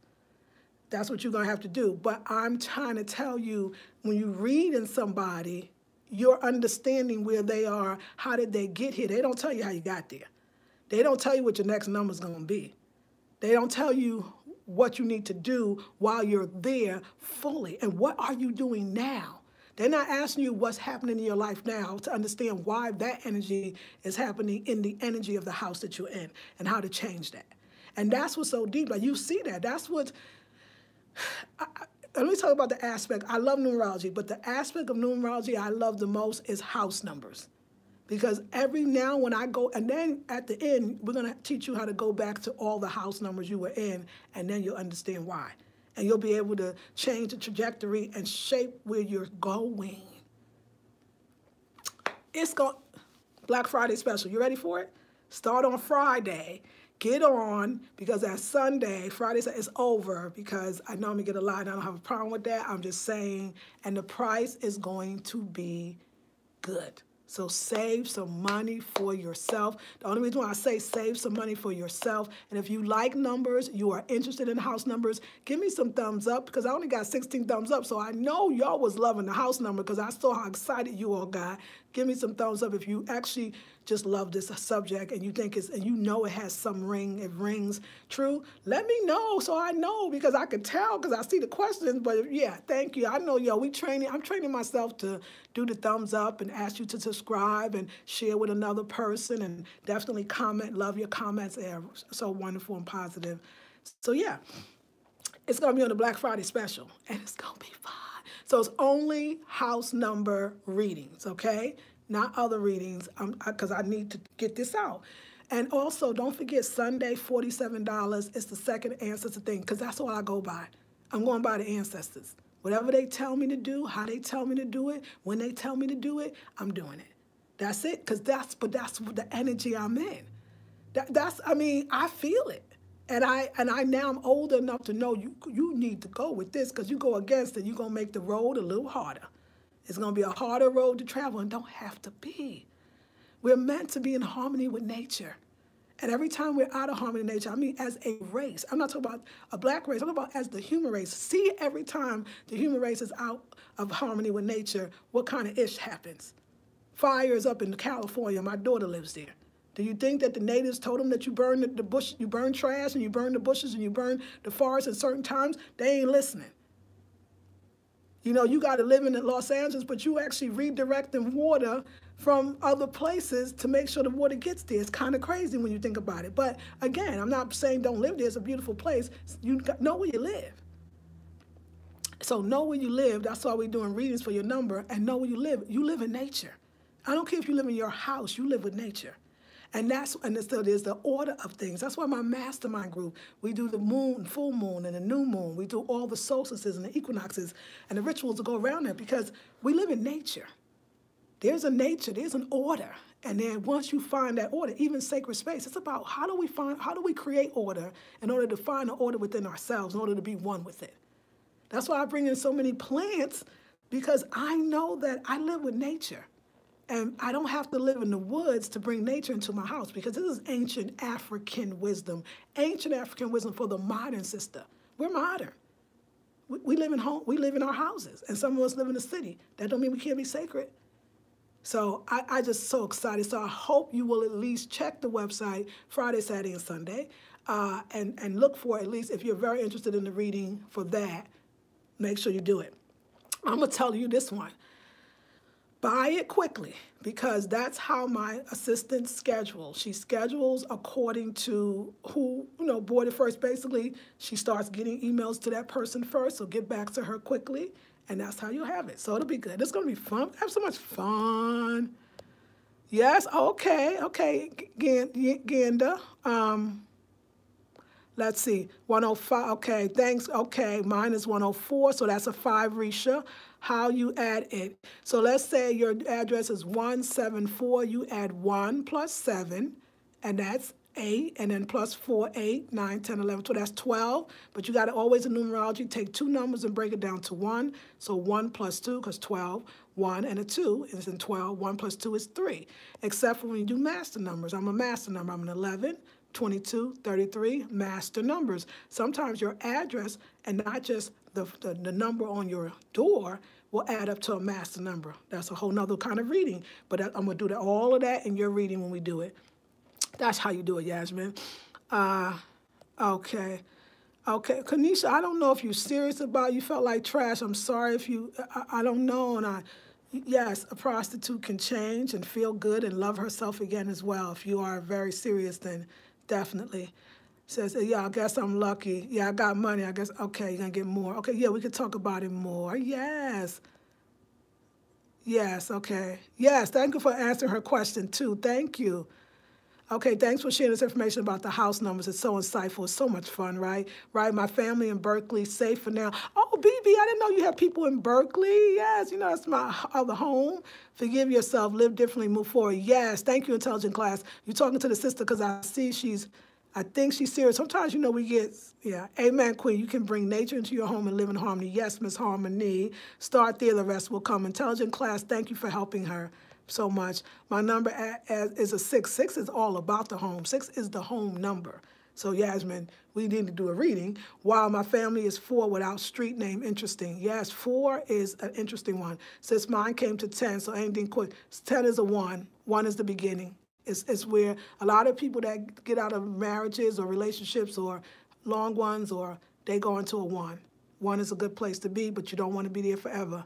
That's what you're going to have to do. But I'm trying to tell you, when you read in somebody, you're understanding where they are, how did they get here. They don't tell you how you got there. They don't tell you what your next number is going to be. They don't tell you what you need to do while you're there fully. And what are you doing now? They're not asking you what's happening in your life now to understand why that energy is happening in the energy of the house that you're in and how to change that. And that's what's so deep. Like, you see that. That's what... Let me talk about the aspect. I love numerology, but the aspect of numerology I love the most is house numbers. Because every now when I go, and then at the end, we're going to teach you how to go back to all the house numbers you were in, and then you'll understand why. And you'll be able to change the trajectory and shape where you're going. It's Black Friday special. You ready for it? Start on Friday. Get on, because that Sunday, Friday is over, because I normally get a lot, and I don't have a problem with that. I'm just saying, and the price is going to be good. So save some money for yourself. The only reason why I say save some money for yourself, and if you like numbers, you are interested in house numbers, give me some thumbs up, because I only got 16 thumbs up, so I know y'all was loving the house number, because I saw how excited you all got. Give me some thumbs up if you actually just love this subject and you think it's, and you know it has some ring, it rings true. Let me know so I know, because I can tell, because I see the questions. But yeah, thank you. I know, yo, I'm training myself to do the thumbs up and ask you to subscribe and share with another person, and definitely comment. Love your comments. They're so wonderful and positive. So yeah, it's going to be on the Black Friday special, and it's going to be fun. So it's only house number readings, okay? Not other readings, because I need to get this out. And also, don't forget, Sunday, $47. It's the second ancestor thing, because that's all I go by. I'm going by the ancestors. Whatever they tell me to do, how they tell me to do it, when they tell me to do it, I'm doing it. That's it, because that's the energy I'm in. I mean, I feel it. And I now I'm old enough to know you need to go with this, because you go against it, you're going to make the road a little harder. It's going to be a harder road to travel, and don't have to be. We're meant to be in harmony with nature. And every time we're out of harmony with nature, I mean as a race. I'm not talking about a black race, I'm talking about as the human race. See, every time the human race is out of harmony with nature, what kind of ish happens? Fires up in California. My daughter lives there. Do you think that the natives told them that you burn the bush, you burn trash, and you burn the bushes, and you burn the forest at certain times? They ain't listening. You know, you got to live in Los Angeles, but you actually redirecting water from other places to make sure the water gets there. It's kind of crazy when you think about it. But again, I'm not saying don't live there. It's a beautiful place. You know where you live. So know where you live. That's why we're doing readings for your number. And know where you live. You live in nature. I don't care if you live in your house. You live with nature. And so there's the order of things. That's why my mastermind group, we do the moon, full moon, and the new moon. We do all the solstices and the equinoxes and the rituals that go around that, because we live in nature. There's a nature, there's an order. And then once you find that order, even sacred space, it's about how do we create order in order to find the order within ourselves, in order to be one with it. That's why I bring in so many plants, because I know that I live with nature. And I don't have to live in the woods to bring nature into my house, because this is ancient African wisdom for the modern sister. We're modern. We live in home. We live in our houses, and some of us live in the city. That don't mean we can't be sacred. So I just so excited. So I hope you will at least check the website Friday, Saturday, and Sunday, and look for, at least if you're very interested in the reading for that, make sure you do it. I'm gonna tell you this one. Buy it quickly, because that's how my assistant schedules. She schedules according to who, bought it first. Basically, she starts getting emails to that person first, so get back to her quickly, and that's how you have it. So it'll be good. It's going to be fun. Have so much fun. Yes, okay, Ganda. Let's see, 105, okay, thanks, okay, mine is 104, so that's a 5, Risha. How you add it. So let's say your address is 174, you add 1 plus 7, and that's 8, and then plus 4, 8, 9, 10, 11, 12, that's 12, but you got to always in numerology take two numbers and break it down to 1, so 1 plus 2, because 12, 1 and a 2 is in 12, 1 plus 2 is 3, except for when you do master numbers. I'm a master number, I'm an 11, 22, 33, master numbers. Sometimes your address and not just the number on your door will add up to a master number. That's a whole nother kind of reading. But I'm going to do all of that in your reading when we do it. That's how you do it, Yasmin. Okay. Okay, Kanisha, I don't know if you're serious about it. You felt like trash. I'm sorry if you, I don't know. And yes, a prostitute can change and feel good and love herself again as well. If you are very serious, then definitely. Says, yeah, I guess I'm lucky. Yeah, I got money. I guess, okay, you're going to get more. Okay, yeah, we could talk about it more. Yes. Yes, okay. Yes, thank you for answering her question, too. Thank you. Okay, thanks for sharing this information about the house numbers. It's so insightful. It's so much fun, right? Right, my family in Berkeley, safe for now. Oh, BB, I didn't know you have people in Berkeley. Yes, that's my other home. Forgive yourself, live differently, move forward. Yes, thank you, intelligent class. You're talking to the sister because I think she's serious. Sometimes, we get, yeah. Amen, Queen. You can bring nature into your home and live in harmony. Yes, Miss Harmony. Start there. The rest will come. Intelligent class, thank you for helping her so much. My number is a 6. 6 is all about the home. 6 is the home number. So, Yasmin, we need to do a reading. While my family is 4 without street name, interesting. Yes, 4 is an interesting one. Since mine came to 10, so anything quick. 10 is a 1. 1 is the beginning. It's where a lot of people that get out of marriages or relationships or long ones, or they go into a 1. 1 is a good place to be, but you don't want to be there forever.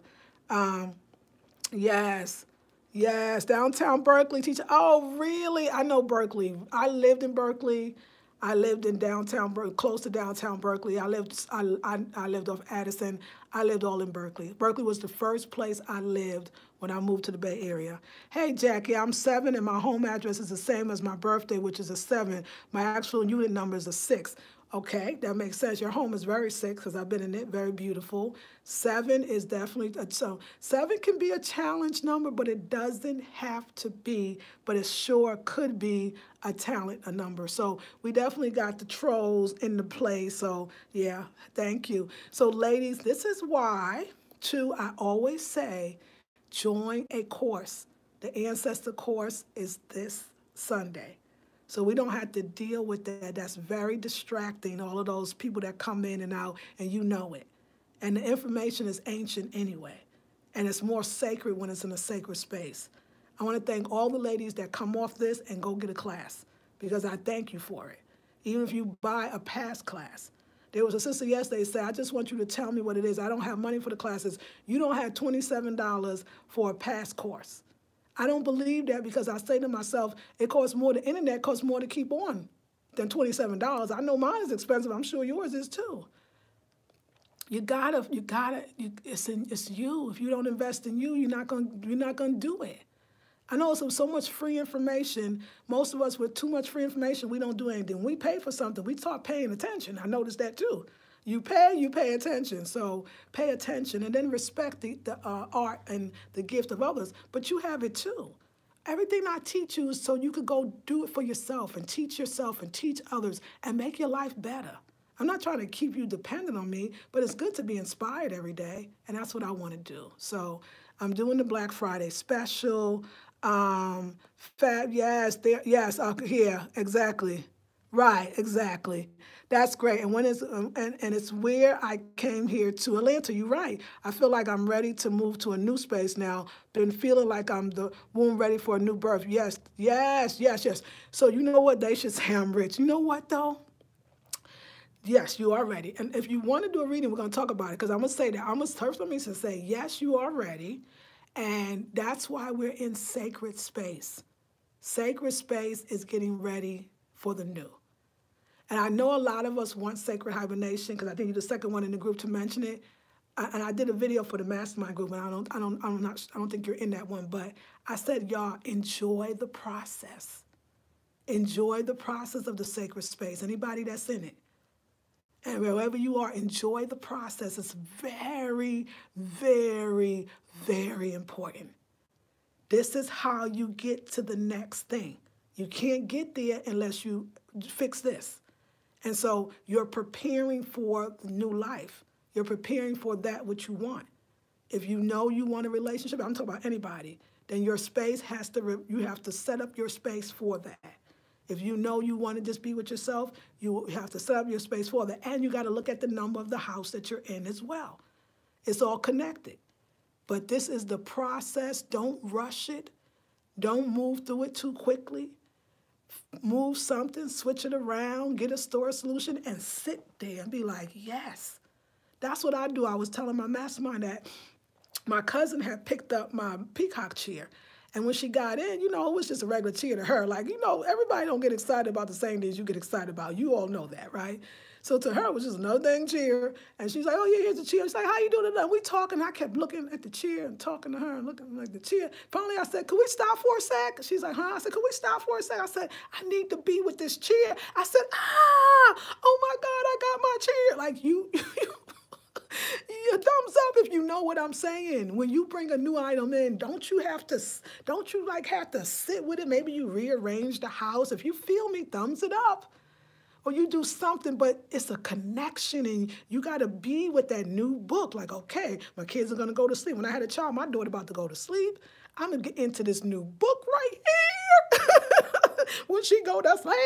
Yes. Yes, downtown Berkeley teacher. Oh, really? I know Berkeley. I lived in Berkeley. I lived in downtown Berkeley, close to downtown Berkeley. I lived off Addison. I lived all in Berkeley. Berkeley was the first place I lived when I moved to the Bay Area. Hey, Jackie, I'm 7, and my home address is the same as my birthday, which is a 7. My actual unit number is a 6. Okay, that makes sense. Your home is very 6 because I've been in it. Very beautiful. 7 is definitely so. 7 can be a challenge number, but it doesn't have to be. But it sure could be a number. So we definitely got the trolls in the play. So yeah, thank you. So ladies, this is why too I always say, join a course. The ancestor course is this Sunday. So we don't have to deal with that. That's very distracting, all of those people that come in and out, and you know it. And the information is ancient anyway. And it's more sacred when it's in a sacred space. I want to thank all the ladies that come off this and go get a class, because I thank you for it. Even if you buy a past class. There was a sister yesterday said, I just want you to tell me what it is. I don't have money for the classes. You don't have $27 for a past course. I don't believe that, because I say to myself, it costs more, the internet costs more to keep on than $27. I know mine is expensive. I'm sure yours is too. It's you. If you don't invest in you, you're not gonna do it. I know so much free information. Most of us with too much free information, we don't do anything. When we pay for something, we start paying attention. I noticed that too. You pay attention. So pay attention and then respect the art and the gift of others. But you have it too. Everything I teach you is so you could go do it for yourself and teach others and make your life better. I'm not trying to keep you dependent on me, but it's good to be inspired every day, and that's what I want to do. So I'm doing the Black Friday special. Yeah, exactly. Right, exactly. That's great. And when and it's where I came here to Atlanta. You're right. I feel like I'm ready to move to a new space now. Been feeling like I'm the womb ready for a new birth. Yes, yes, yes, yes. So you know what? They should say I'm rich. You know what though? Yes, you are ready. And if you want to do a reading, we're going to talk about it, because I'm going to say that. I'm going to first let me to say, yes, you are ready. And that's why we're in sacred space. Sacred space is getting ready for the new. And I know a lot of us want sacred hibernation, because I think you're the second one in the group to mention it. And I did a video for the mastermind group, and I don't think you're in that one. But I said, y'all, enjoy the process. Enjoy the process of the sacred space. Anybody that's in it. And wherever you are, enjoy the process. It's very, very, very important. This is how you get to the next thing. You can't get there unless you fix this. And so you're preparing for the new life. You're preparing for that which you want. If you know you want a relationship, I'm talking about anybody, then your space you have to set up your space for that. If you know you want to just be with yourself, you have to set up your space for that. And you got to look at the number of the house that you're in as well. It's all connected. But this is the process. Don't rush it. Don't move through it too quickly. Move something, switch it around, get a storage solution, and sit there and be like, yes. That's what I do. I was telling my mastermind that my cousin had picked up my peacock chair. And when she got in, it was just a regular chair to her. Like, everybody don't get excited about the same things you get excited about. You all know that, right? So to her, it was just another dang chair. And she's like, oh, yeah, here's the chair. She's like, how you doing today? We talking. I kept looking at the chair and talking to her and looking like the chair. Finally, I said, can we stop for a sec? She's like, huh? I said, can we stop for a sec? I said, I need to be with this chair. I said, oh, my God, I got my chair. Like, you thumbs up if you know what I'm saying. When you bring a new item in, don't you have to sit with it? Maybe you rearrange the house. If you feel me, thumbs it up. Or you do something, but it's a connection, and you got to be with that new book. Like, okay, my kids are going to go to sleep. When I had a child, my daughter about to go to sleep. I'm going to get into this new book right here. When she go to sleep,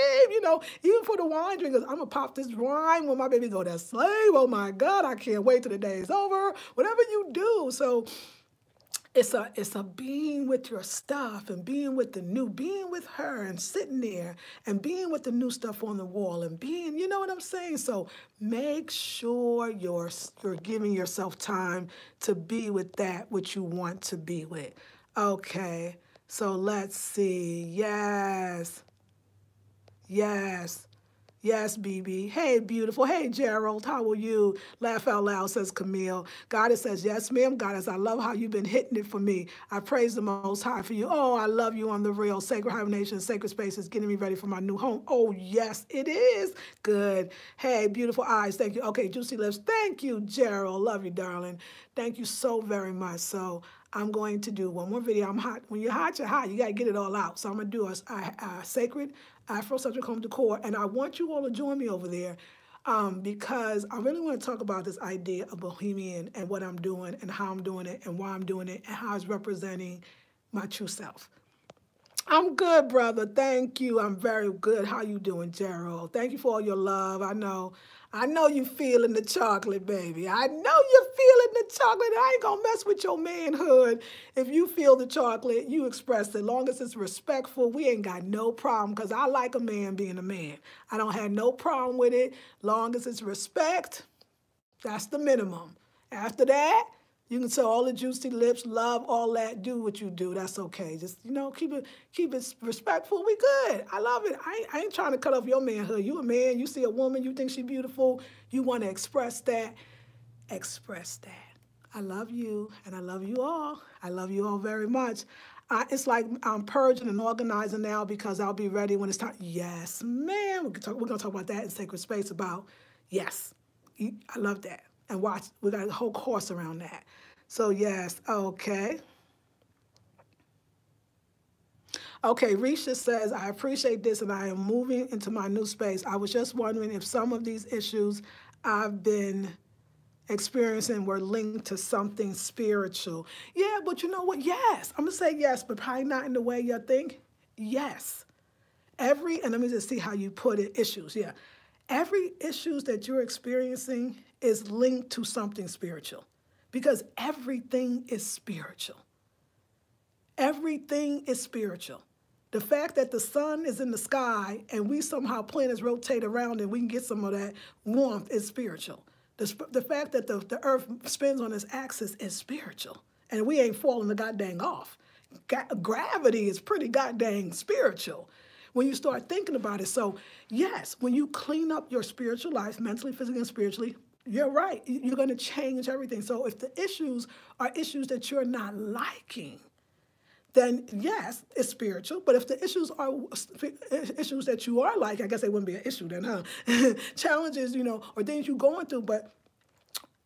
even for the wine drinkers, I'm going to pop this wine when my baby go to sleep. Oh, my God, I can't wait till the day is over. Whatever you do. So it's a being with your stuff and being with the new, being with her and sitting there and being with the new stuff on the wall and being, you know what I'm saying? So make sure you're giving yourself time to be with that which you want to be with. Okay, so let's see. Yes. Yes, BB. Hey, beautiful. Hey, Gerald. How are you? Laugh out loud, says Camille. Goddess says, yes, ma'am. Goddess, I love how you've been hitting it for me. I praise the Most High for you. Oh, I love you on the real. Sacred Hibernation, Sacred Space is getting me ready for my new home. Oh, yes, it is. Good. Hey, beautiful eyes. Thank you. Okay, Juicy Lips. Thank you, Gerald. Love you, darling. Thank you so very much. So I'm going to do one more video. I'm hot. When you're hot, you're hot. You got to get it all out. So I'm going to do a sacred Afrocentric home decor, and I want you all to join me over there because I really want to talk about this idea of bohemian and what I'm doing and how I'm doing it and why I'm doing it and how it's representing my true self. I'm good, brother. Thank you. I'm very good. How you doing, Gerald? Thank you for all your love. I know you feeling the chocolate, baby. I know you're feeling the chocolate. I ain't gonna mess with your manhood. If you feel the chocolate, you express it. Long as it's respectful, we ain't got no problem because I like a man being a man. I don't have no problem with it. Long as it's respect, that's the minimum. After that, you can say all the juicy lips, love, all that, do what you do. That's okay. Just, keep it respectful. We good. I love it. I ain't trying to cut off your manhood. You a man, you see a woman, you think she beautiful, you want to express that. Express that. I love you, and I love you all. I love you all very much. It's like I'm purging and organizing now because I'll be ready when it's time. Yes, man. We're going to talk about that in Sacred Space about, yes, I love that. And watch, we got a whole course around that. So yes, okay. Okay, Risha says, I appreciate this and I am moving into my new space. I was just wondering if some of these issues I've been experiencing were linked to something spiritual. Yeah, but you know what? Yes. I'm going to say yes, but probably not in the way you think. Yes. And let me just see how you put it, issues. Yeah. Every issues that you're experiencing is linked to something spiritual because everything is spiritual. Everything is spiritual. The fact that the sun is in the sky and we somehow planets rotate around and we can get some of that warmth is spiritual. The fact that the earth spins on its axis is spiritual. And we ain't falling the goddamn off. Gravity is pretty goddamn spiritual when you start thinking about it. So yes, when you clean up your spiritual life, mentally, physically, and spiritually, you're right. You're going to change everything. So if the issues are issues that you're not liking, then yes, it's spiritual. But if the issues are issues that you are like, I guess they wouldn't be an issue then, huh? Challenges, or things you're going through, but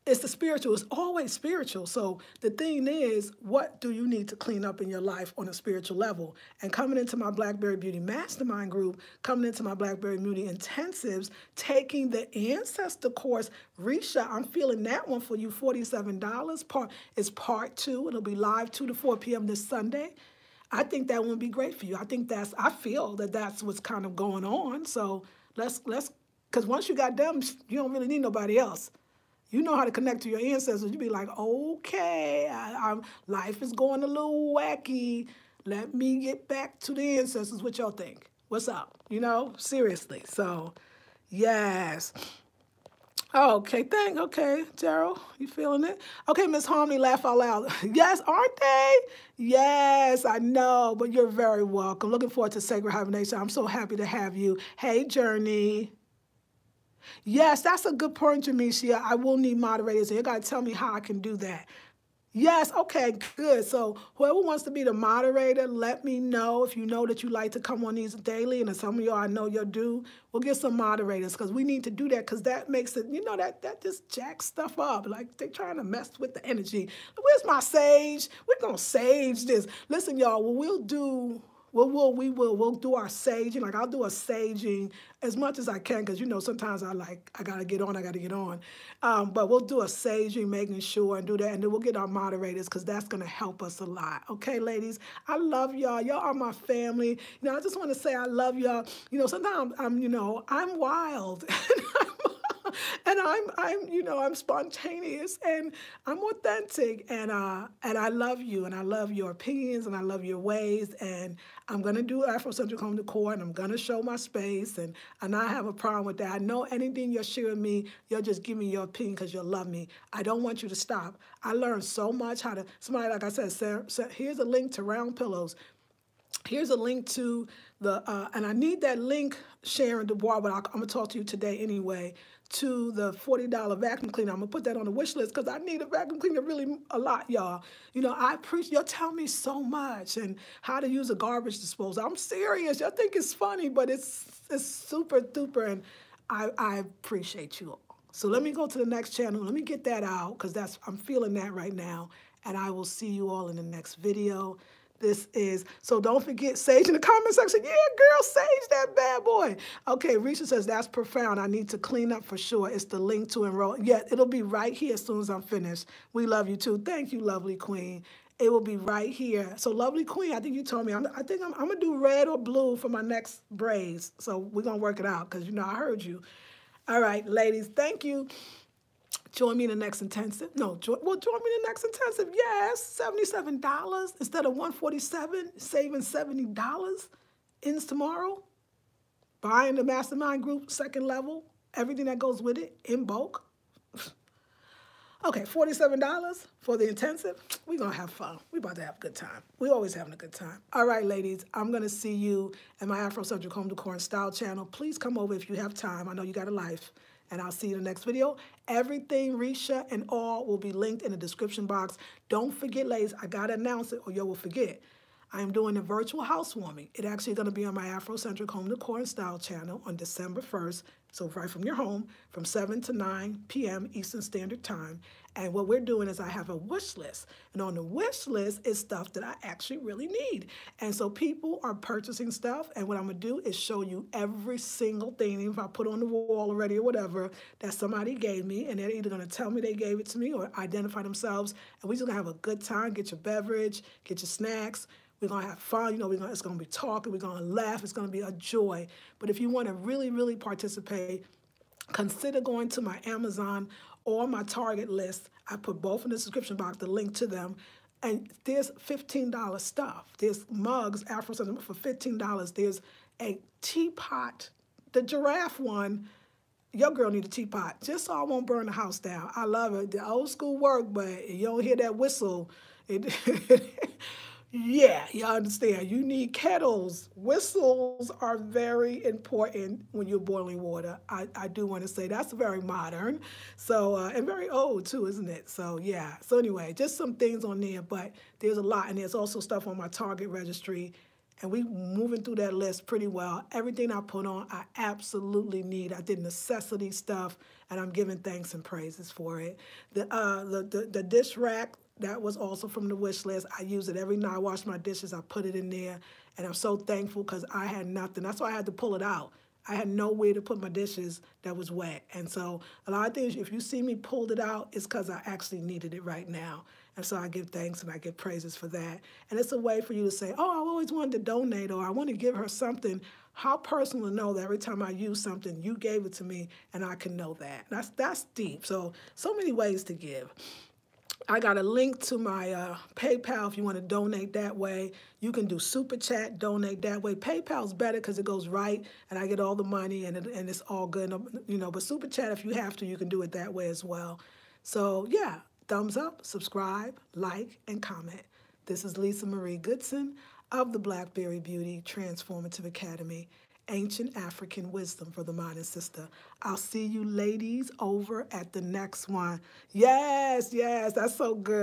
it's the spiritual. It's always spiritual. So the thing is, what do you need to clean up in your life on a spiritual level? And coming into my Blackberry Beauty Mastermind group, coming into my Blackberry Beauty Intensives, taking the Ancestor course, Risha, I'm feeling that one for you, $47. It's part 2. It'll be live 2 to 4 p.m. this Sunday. I think that would be great for you. I feel that that's what's kind of going on. So let's, because once you got them, you don't really need nobody else. You know how to connect to your ancestors. You be like, okay, life is going a little wacky. Let me get back to the ancestors. What y'all think? What's up? Seriously. So, yes. Okay, okay, Gerald, you feeling it? Okay, Miss Harmony, laugh out loud. Yes, aren't they? Yes, I know, but you're very welcome. Looking forward to Sacred Hibernation. I'm so happy to have you. Hey, Journey. Yes, that's a good point, Jamisha. I will need moderators, and you got to tell me how I can do that. Yes, okay, good. So whoever wants to be the moderator, let me know if you know that you like to come on these daily, and some of y'all I know you'll do. We'll get some moderators because we need to do that because that makes it, that just jacks stuff up. Like they're trying to mess with the energy. Where's my sage? We're going to sage this. Listen, y'all, we'll do our saging. Like I'll do a saging as much as I can because sometimes I gotta get on. But we'll do a saging, making sure and do that, and then we'll get our moderators because that's gonna help us a lot. Okay, ladies, I love y'all. Y'all are my family. I just want to say I love y'all. Sometimes I'm wild. And I'm spontaneous and I'm authentic and I love you and I love your opinions and I love your ways and I'm gonna do Afrocentric home decor and I'm gonna show my space and I have a problem with that. I know anything you're sharing me, you'll just give me your opinion because you love me. I don't want you to stop. I learned so much somebody like I said, Sarah, here's a link to Round Pillows. Here's a link to the, and I need that link, Sharon Dubois, but I'm going to talk to you today anyway, to the $40 vacuum cleaner. I'm going to put that on the wish list because I need a vacuum cleaner really a lot, y'all. You know, I appreciate, y'all tell me so much and how to use a garbage disposal. I'm serious. Y'all think it's funny, but it's super duper, and I appreciate you all. So let me go to the next channel. Let me get that out because I'm feeling that right now. And I will see you all in the next video. This is, so don't forget, Sage in the comment section. Yeah, girl, Sage, that bad boy. Okay, Risha says, that's profound. I need to clean up for sure. It's the link to enroll. Yeah, it'll be right here as soon as I'm finished. We love you too. Thank you, lovely queen. It will be right here. So lovely queen, I think you told me, I think I'm going to do red or blue for my next braids. So we're going to work it out because, you know, I heard you. All right, ladies, thank you. Join me in the next intensive. No, join me in the next intensive. Yes, $77 instead of $147. Saving $70 ends tomorrow. Buying the mastermind group, second level, everything that goes with it in bulk. Okay, $47 for the intensive. We're going to have fun. We're about to have a good time. We're always having a good time. All right, ladies, I'm going to see you at my Afrocentric Home Decor and Style channel. Please come over if you have time. I know you got a life. And I'll see you in the next video. Everything, Risha, and all will be linked in the description box. Don't forget, ladies, I got to announce it or you will forget. I am doing a virtual housewarming. It actually is going to be on my Afrocentric Home Decor and Style channel on December 1st. So right from your home, from 7 to 9 p.m. Eastern Standard Time. And what we're doing is I have a wish list. And on the wish list is stuff that I actually really need. And so people are purchasing stuff. And what I'm going to do is show you every single thing, even if I put on the wall already or whatever, that somebody gave me. And they're either going to tell me they gave it to me or identify themselves. And we're just going to have a good time. Get your beverage, get your snacks. We're going to have fun. You know, it's going to be talking. We're going to laugh. It's going to be a joy. But if you want to really, really participate, consider going to my Amazon or my Target list. I put both in the description box, the link to them. And there's $15 stuff. There's mugs, Afrocentric for $15. There's a teapot, the giraffe one. Your girl need a teapot, just so I won't burn the house down. I love it. The old school work, but you don't hear that whistle. Yeah, you understand. You need kettles. Whistles are very important when you're boiling water. I do want to say that's very modern. So, and very old too, isn't it? So, yeah. So anyway, just some things on there, but there's a lot. And there's also stuff on my Target registry. And we moving through that list pretty well. Everything I put on, I absolutely need. I did necessity stuff, and I'm giving thanks and praises for it. The dish rack, that was also from the wish list. I use it every night. I wash my dishes. I put it in there. And I'm so thankful because I had nothing. That's why I had to pull it out. I had nowhere to put my dishes that was wet. And so a lot of things, if you see me pulled it out, it's because I actually needed it right now. And so I give thanks and I give praises for that. And it's a way for you to say, oh, I always wanted to donate or I want to give her something. How personal to know that every time I use something, you gave it to me and I can know that. That's deep. So many ways to give. I got a link to my PayPal if you want to donate that way. You can do Super Chat, donate that way. PayPal's better because it goes right, and I get all the money, and it's all good. You know, but Super Chat, if you have to, you can do it that way as well. So, yeah, thumbs up, subscribe, like, and comment. This is Lisa Marie Goodson of the Blackberry Beauty Transformative Academy. Ancient African wisdom for the modern sister. I'll see you ladies over at the next one. Yes, that's so good.